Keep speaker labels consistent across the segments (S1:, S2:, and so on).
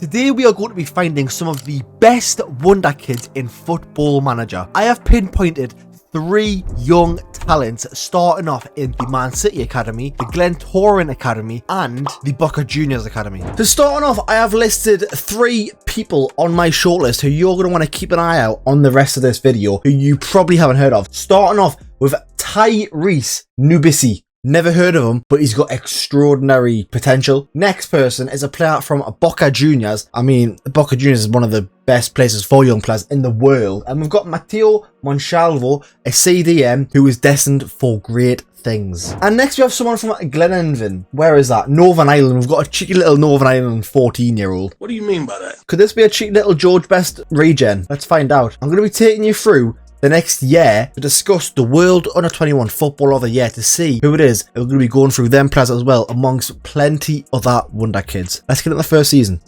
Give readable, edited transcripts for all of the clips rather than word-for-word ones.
S1: Today we are going to be finding some of the best wonder kids in Football Manager. I have pinpointed 3 young talents starting off in the Man City Academy, the Glentoran Academy, and the Boca Juniors Academy. So starting off, I have listed 3 people on my shortlist who you're going to want to keep an eye out on the rest of this video, who you probably haven't heard of. Starting off with Tyrese Nubisi. Never heard of him, but he's got extraordinary potential. Next person is a player from Boca Juniors. I mean, Boca Juniors is one of the best places for young players in the world. And we've got Matteo Monsalvo, a CDM who is destined for great things. And next we have someone from Glenavon. Where is that? Northern Ireland. We've got a cheeky little Northern Ireland 14-year-old.
S2: What do you mean by that?
S1: Could this be a cheeky little George Best regen? Let's find out. I'm going to be taking you through the next year to discuss the World Under-21 Football of the Year, to see who it is. We're going to be going through them players as well, amongst plenty other wonder kids. Let's get in the first season.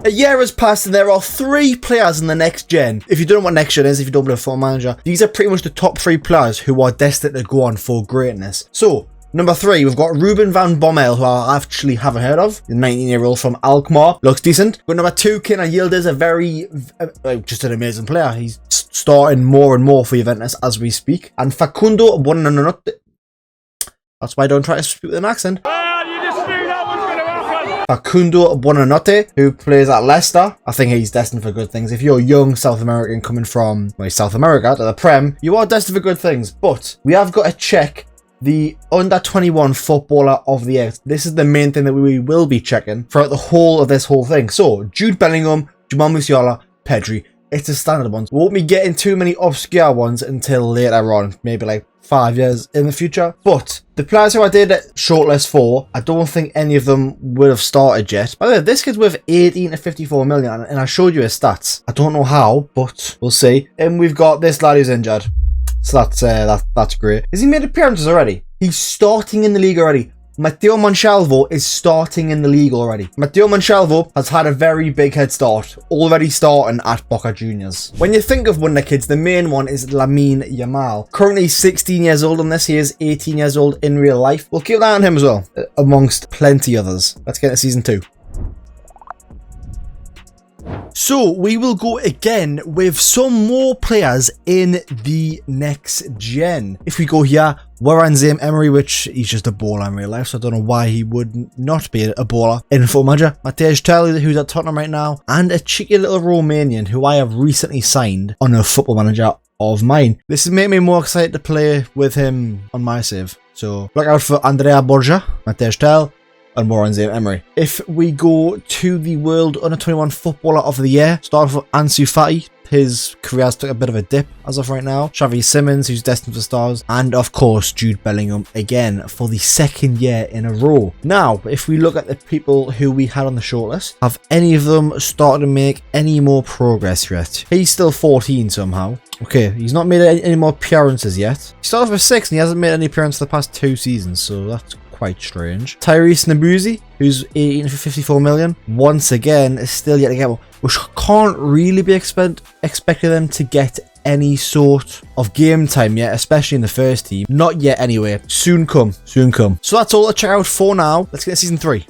S1: A year has passed and there are 3 players in the next gen. If you don't know what next gen is, if you don't play Football Manager, these are pretty much the top 3 players who are destined to go on for greatness. So, number 3, we've got Ruben van Bommel, who I actually haven't heard of. The 19-year-old from Alkmaar. Looks decent. But number 2, Kenan Yildiz, just an amazing player. He's starting more and more for Juventus as we speak. And Facundo Buonanotte. That's why I don't try to speak with an accent. Facundo Buonanotte, who plays at Leicester. I think he's destined for good things. If you're a young South American coming from South America to the Prem, you are destined for good things. But we have got to check the Under-21 Footballer of the Year. This is the main thing that we will be checking throughout the whole of this whole thing. So, Jude Bellingham, Jamal Musiala, Pedri. It's the standard ones. We won't be getting too many obscure ones until later on, maybe like 5 years in the future. But the players who I did shortlist for, I don't think any of them would have started yet. By the way, this kid's worth 18 to 54 million, and I showed you his stats. I don't know how, but we'll see. And we've got this lad who's injured. So that's great. Has he made appearances already? He's starting in the league already. Matteo Monsalvo is starting in the league already. Matteo Monsalvo has had a very big head start, already starting at Boca Juniors. When you think of wonder kids, the main one is Lamine Yamal. Currently 16 years old on this. He is 18 years old in real life. We'll keep an eye on him as well, amongst plenty others. Let's get to season 2. So we will go again with some more players in the next gen. If we go here, Warren Emery, which he's just a baller in real life, so I don't know why he would not be a baller in Football Manager. Matej Telly, who's at Tottenham right now, and a cheeky little Romanian who I have recently signed on a Football Manager of mine. This has made me more excited to play with him on my save. So look out for Andrea Borja, Matej Telly, and Warren Emery. If we go to the World Under-21 Footballer of the Year, start with Ansu Fati. His career has took a bit of a dip as of right now. Xavi Simons, who's destined for stars. And of course, Jude Bellingham again for the 2nd year in a row. Now, if we look at the people who we had on the shortlist, have any of them started to make any more progress yet? He's still 14 somehow. Okay, he's not made any more appearances yet. He started with 6 and he hasn't made any appearances the past 2 seasons, so that's quite strange. Tyrese Nubisi, who's 18 for 54 million. Once again, is still yet to get one, which can't really be expecting them to get any sort of game time yet, especially in the first team. Not yet anyway. Soon come. Soon come. So that's all to check out for now. Let's get to season 3.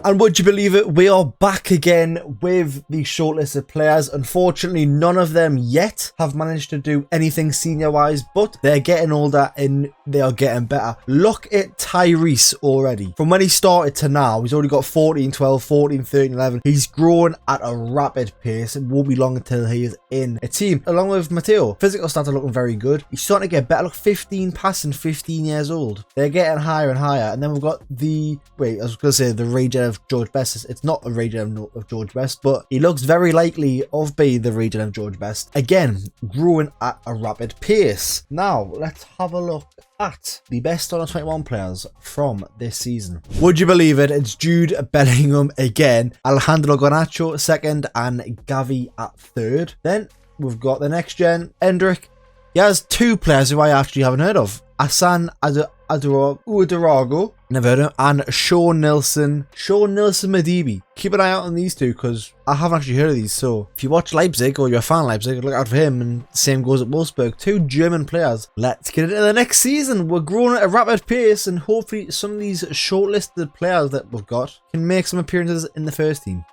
S1: And would you believe it, we are back again with the shortlisted players. Unfortunately, none of them yet have managed to do anything senior-wise, but they're getting older and they are getting better. Look at Tyrese already. From when he started to now, he's already got 14, 12, 14, 13, 11. He's growing at a rapid pace. It won't be long until he is in a team. Along with Matteo, physical stats are looking very good. He's starting to get better. Look, 15 passing, 15 years old. They're getting higher and higher. And then we've got the, I was going to say the regen of George Best. It's not a regen of George Best, but he looks very likely of being the regen of George Best. Again, growing at a rapid pace. Now, let's have a look at the best Under-21 players from this season. Would you believe it? It's Jude Bellingham again, Alejandro Garnacho 2nd, and Gavi at 3rd. Then we've got the next gen, Endrick. He has 2 players who I actually haven't heard of. Hassan Udorago, never heard of him, and Sean Nelson Madibi. Keep an eye out on these two because I haven't actually heard of these. So if you watch Leipzig or you're a fan of Leipzig, look out for him. And same goes at Wolfsburg. Two German players. Let's get into the next season. We're growing at a rapid pace, and hopefully some of these shortlisted players that we've got can make some appearances in the first team.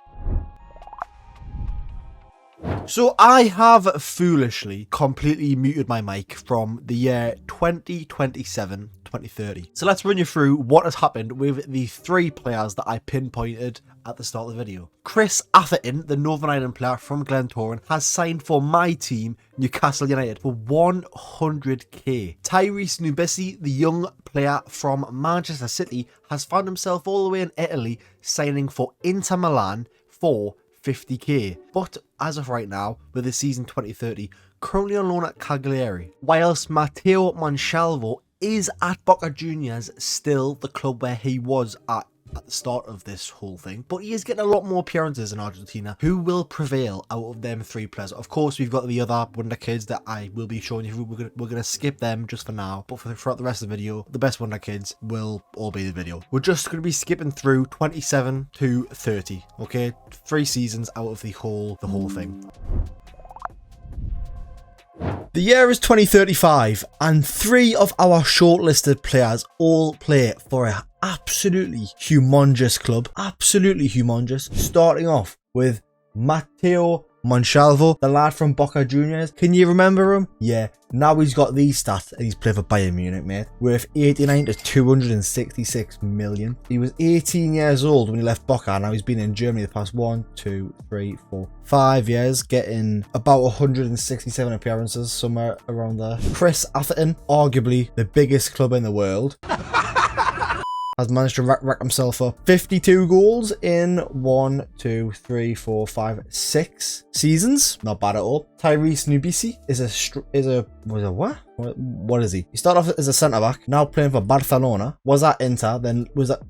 S1: So I have foolishly completely muted my mic from the year 2027-2030. So let's run you through what has happened with the three players that I pinpointed at the start of the video. Chris Atherton, the Northern Ireland player from Glentoran, has signed for my team, Newcastle United, for 100k. Tyrese Nubisi, the young player from Manchester City, has found himself all the way in Italy, signing for Inter Milan for 50k, but as of right now, with the season 2030, currently on loan at Cagliari. Whilst Matteo Monsalvo is at Boca Juniors, still the club where he was at the start of this whole thing, but he is getting a lot more appearances in Argentina. Who will prevail out of them three players? Of course, we've got the other WONDERKIDS that I will be showing you. We're gonna skip them just for now, but throughout the rest of the video, the best WONDERKIDS will all be the video. We're just gonna be skipping through 27 to 30. Okay, 3 seasons out of the whole thing. The year is 2035, and 3 of our shortlisted players all play for a absolutely humongous club. Absolutely humongous. Starting off with Matteo Monsalvo, the lad from Boca Juniors. Can you remember him? Yeah. Now he's got these stats and he's played for Bayern Munich, mate. Worth 89 to 266 million. He was 18 years old when he left Boca. Now he's been in Germany the past 1, 2, 3, 4, 5 years, getting about 167 appearances, somewhere around there. Chris Atherton, arguably the biggest club in the world, has managed to rack himself up 52 goals in 1, 2, 3, 4, 5, 6 seasons. Not bad at all. Tyrese Nubisi is what is he? He started off as a centre back, now playing for Barcelona. Was at Inter, then was at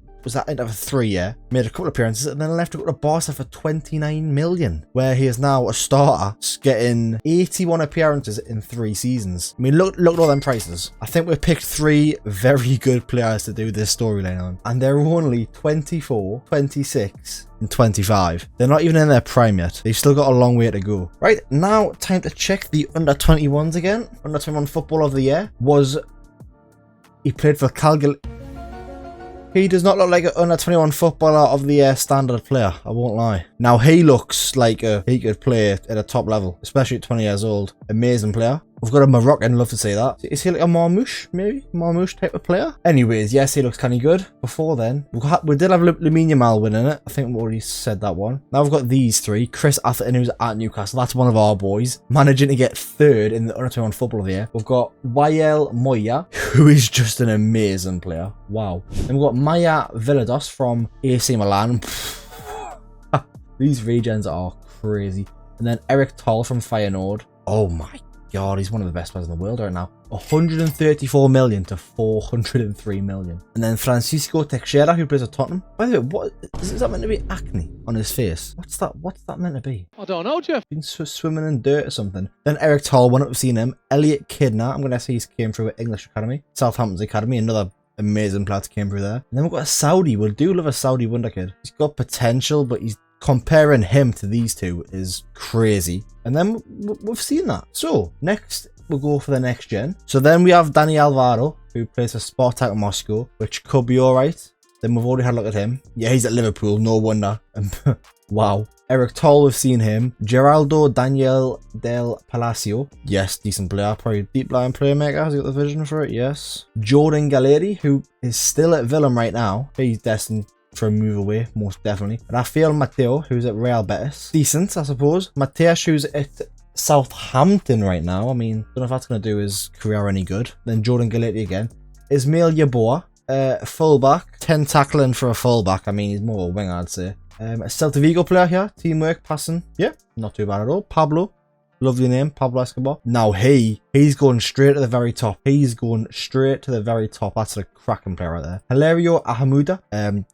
S1: Inter for 3 years, made a couple of appearances, and then left to go to Barca for 29 million, where he is now a starter, getting 81 appearances in 3 seasons. I mean, look at all them prices. I think we've picked 3 very good players to do this storyline on, and they're only 24, 26, and 25. They're not even in their prime yet. They've still got a long way to go. Right, now time to check the under-21s again. Under-21 football of the year was... he played for Cagliari. He does not look like an under-21 footballer of the year standard player, I won't lie. Now, he looks like he could play at a top level, especially at 20 years old. Amazing player. We've got a Moroccan, love to say that. Is he like a Marmouche, maybe? Marmouche type of player? Anyways, yes, he looks kind of good. Before then, we did have Lamine Yamal winning it. I think we already said that one. Now we've got these 3. Chris Atherton, who's at Newcastle. That's one of our boys. Managing to get 3rd in the under-21 football of the year. We've got Wael Moya, who is just an amazing player. Wow. And we've got Maya Villados from AC Milan. These regions are crazy. And then Eric Toll from Feyenoord. Oh my God, he's one of the best players in the world right now. 134 million to 403 million. And then Francisco Teixeira, who plays at Tottenham. By the way, what is that meant to be? Acne on his face? What's that meant to be?
S2: I don't know, Jeff.
S1: Been swimming in dirt or something. Then Eric Toll, one up seen him. Elliot Kidner, I'm gonna say he came through at English Academy. Southampton's Academy, another amazing player came through there. And then we've got a Saudi. We do love a Saudi WONDERKID. He's got potential, but he's comparing him to these two is crazy. And then we've seen that. So next we'll go for the next gen. So then we have Dani Alvaro, who plays for Spartak Moscow, which could be all right. Then we've already had a look at him. Yeah, he's at Liverpool, no wonder. Wow. Eric Toll, we've seen him. Geraldo Daniel del Palacio. Yes, decent player. Probably deep line playmaker. Has he got the vision for it? Yes. Jordan Galleri, who is still at Villem right now. He's destined for a move away, most definitely. Rafael Mateo, who's at Real Betis. Decent, I suppose. Mateus, who's at Southampton right now. I mean, don't know if that's going to do his career any good. Then Jordan Galleri again. Ismail Yaboa, fullback. 10 tackling for a fullback. I mean, he's more of a winger, I'd say. A Celta Vigo player here. Teamwork, passing. Yeah, not too bad at all. Pablo. Lovely name, Pablo Escobar. Now he's going straight to the very top. He's going straight to the very top. That's a cracking player right there. Hilario Ahamuda.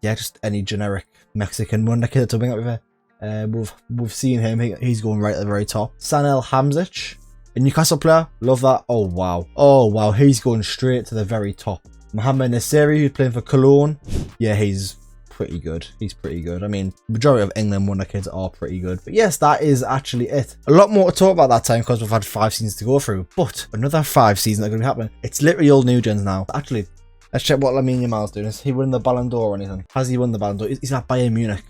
S1: Yeah, just any generic Mexican WONDERKID to bring up with it. We've seen him. He's going right at the very top. Sanel Hamzic, a Newcastle player. Love that. Oh wow. Oh wow. He's going straight to the very top. Mohamed Nasseri, who's playing for Cologne. Yeah, he's pretty good. He's pretty good. I mean, majority of England Wonder Kids are pretty good. But yes, that is actually it. A lot more to talk about that time because we've had 5 seasons to go through. But another 5 seasons are going to be happening. It's literally all new gens now. Actually, let's check what Lamine Yamal's doing. Has he won the Ballon d'Or or anything? Has he won the Ballon d'Or? He's at Bayern Munich.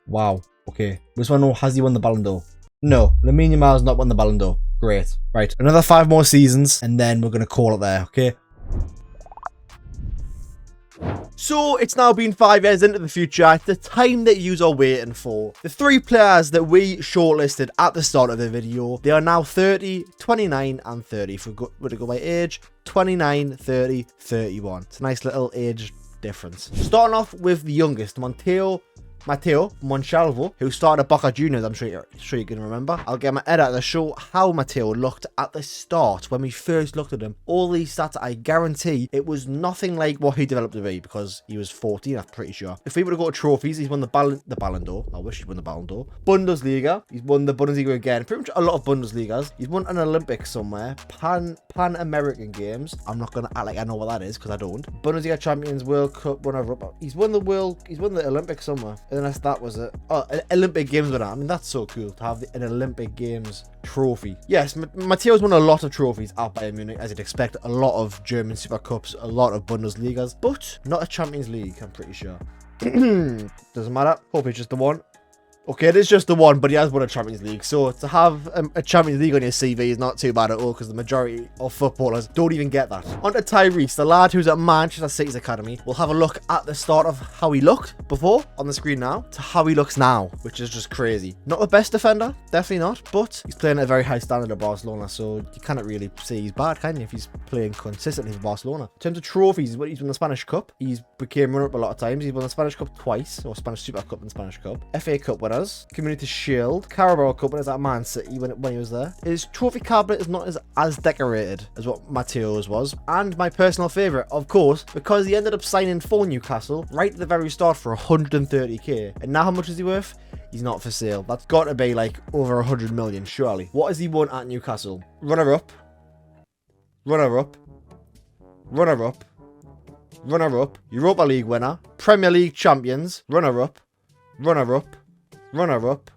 S1: Wow. Okay. We just want to know, has he won the Ballon d'Or? No. Lamine Yamal's not won the Ballon d'Or. Great. Right. Another 5 more seasons and then we're going to call it there. Okay. So it's now been 5 years into the future. It's the time that you are waiting for. The 3 players that we shortlisted at the start of the video, they are now 30, 29 and 30. If we were to go by age, 29, 30, 31. It's a nice little age difference. Starting off with the youngest, Matteo Monsalvo, who started at Boca Juniors. I'm sure you can remember. I'll get my editor to show how Matteo looked at the start when we first looked at him. All these stats, I guarantee it was nothing like what he developed to be because he was 14, I'm pretty sure. If we were to go to trophies, he's won the Ballon d'Or. I wish he'd won the Ballon d'Or. Bundesliga, he's won the Bundesliga again. Pretty much a lot of Bundesligas. He's won an Olympics somewhere. Pan-American Games. I'm not going to act like I know what that is because I don't. Bundesliga Champions, World Cup, runner-up. He's won the Olympics somewhere. Unless that was it. Oh, Olympic Games winner. I mean, that's so cool to have an Olympic Games trophy. Yes, Matteo's won a lot of trophies at Bayern Munich, as you'd expect. A lot of German Super Cups, a lot of Bundesligas, but not a Champions League, I'm pretty sure. Doesn't matter. Hope it's just the one. Okay, it is just the one, but he has won a Champions League. So to have a Champions League on your CV is not too bad at all because the majority of footballers don't even get that. On to Tyrese, the lad who's at Manchester City's academy. We'll have a look at the start of how he looked before on the screen now to how he looks now, which is just crazy. Not the best defender, definitely not, but he's playing at a very high standard at Barcelona, so you cannot really say he's bad, can you, if he's playing consistently for Barcelona. In terms of trophies, he's won the Spanish Cup. He's became runner-up a lot of times. He's won the Spanish Cup twice, or Spanish Super Cup and Spanish Cup. FA Cup winner. Community Shield, Carabao Cup winners at Man City when he was there. His trophy cabinet is not as decorated as what Matteo's was. And my personal favourite, of course, because he ended up signing for Newcastle right at the very start for 130k. And now how much is he worth? He's not for sale. That's got to be like over 100 million, surely. What has he won at Newcastle? Runner-up. Runner-up. Runner-up. Runner-up. Europa League winner. Premier League champions. Runner-up. Runner-up. Runner-up.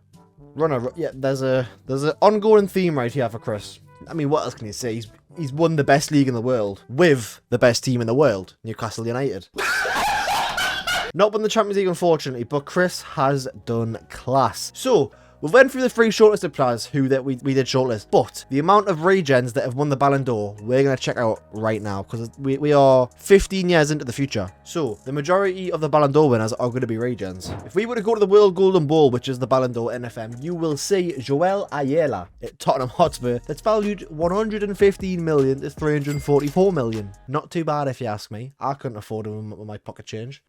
S1: Runner-up. Yeah, there's an ongoing theme right here for Chris. I mean, what else can you say? He's won the best league in the world with the best team in the world, Newcastle United. Not won the Champions League, unfortunately, but Chris has done class. So we went through the 3 shortlisted players who that we did shortlist, but the amount of regens that have won the Ballon d'Or, we're going to check out right now because we are 15 years into the future. So the majority of the Ballon d'Or winners are going to be regens. If we were to go to the World Golden Ball, which is the Ballon d'Or NFM, you will see Joel Ayala at Tottenham Hotspur. That's valued 115 million to 344 million. Not too bad if you ask me. I couldn't afford him with my pocket change.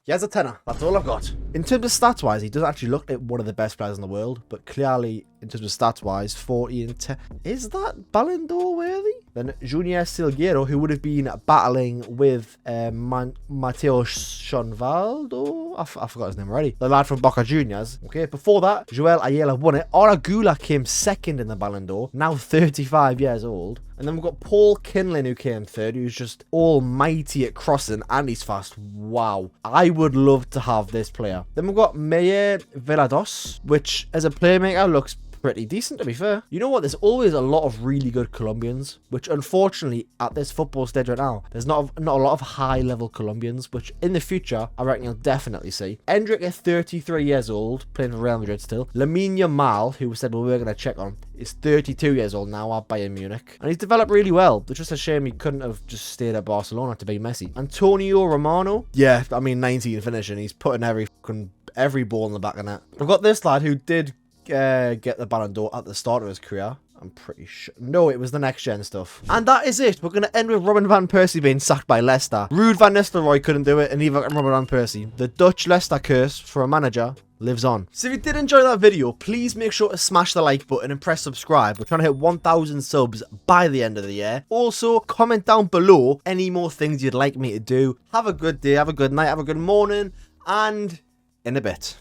S1: He has a tenner. That's all I've got. In terms of stats-wise, he doesn't actually look like one of the best players in the world, but clearly, in terms of stats-wise, 40 and 10. Is that Ballon d'Or worthy? Then Junior Silguero, who would have been battling with Matteo Schonvaldo. I forgot his name already. The lad from Boca Juniors. Okay, before that, Joel Ayala won it. Aragula came second in the Ballon d'Or, now 35 years old. And then we've got Paul Kinlan, who came third, who's just almighty at crossing and he's fast. Wow. I would love to have this player. Then we've got Meyer Velados, which as a playmaker looks pretty decent, to be fair. You know what? There's always a lot of really good Colombians, which unfortunately at this football stage right now, there's not a lot of high-level Colombians, which in the future, I reckon you'll definitely see. Endrick is 33 years old, playing for Real Madrid still. Lamine Yamal, who we said we were going to check on, is 32 years old now at Bayern Munich. And he's developed really well. It's just a shame he couldn't have just stayed at Barcelona to be Messi. Antonio Romano, yeah, I mean 19 finishing. He's putting every ball in the back of net. We've got this lad who did get the Ballon d'Or at the start of his career. I'm pretty sure. No, it was the next gen stuff. And that is it. We're going to end with Robin van Persie being sacked by Leicester. Ruud van Nistelrooy couldn't do it, and neither can Robin van Persie. The Dutch Leicester curse for a manager lives on. So if you did enjoy that video, please make sure to smash the like button and press subscribe. We're trying to hit 1,000 subs by the end of the year. Also, comment down below any more things you'd like me to do. Have a good day, have a good night, have a good morning, and in a bit.